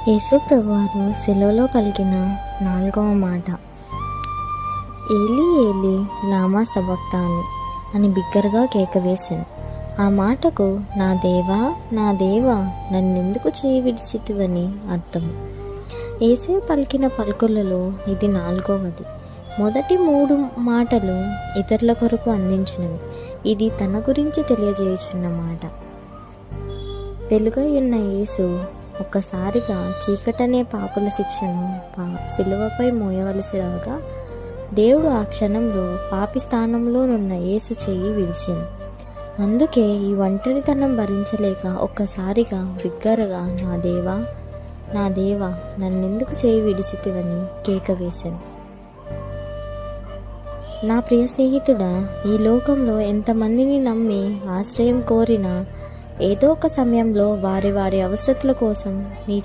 యేసు ప్రభువారు సెలవులో పలికిన 4వ మాట, ఏలీ ఏలీ లామా సబక్తాని అని బిగ్గరగా కేకవేశాను. ఆ మాటకు నా దేవా నా దేవా నన్నెందుకు చేయి విడిచితివని అర్థం. యేసే పలికిన పలుకులలో ఇది 4వది. మొదటి 3 మాటలు ఇతరుల కొరకు అందించినవి. ఇది తన గురించి తెలియజేయుచున్న మాట. వెలుగై ఉన్న యేసు ఒక్కసారిగా చీకటనే పాపుల శిక్షను సిలువపై మోయవలసి రాగా, దేవుడు ఆ క్షణంలో పాపి స్థానంలోనున్న యేసు చెయ్యి విడిచింది. అందుకే ఈ ఒంటరితనం భరించలేక ఒక్కసారిగా బిగ్గరగా నా దేవా నా దేవా నన్నెందుకు చేయి విడిచితివని కేక వేశాను. నా ప్రియ స్నేహితుడా, ఈ లోకంలో ఎంతమందిని నమ్మి ఆశ్రయం కోరినా ఏదో ఒక సమయంలో వారి వారి అవసరతల కోసం నీ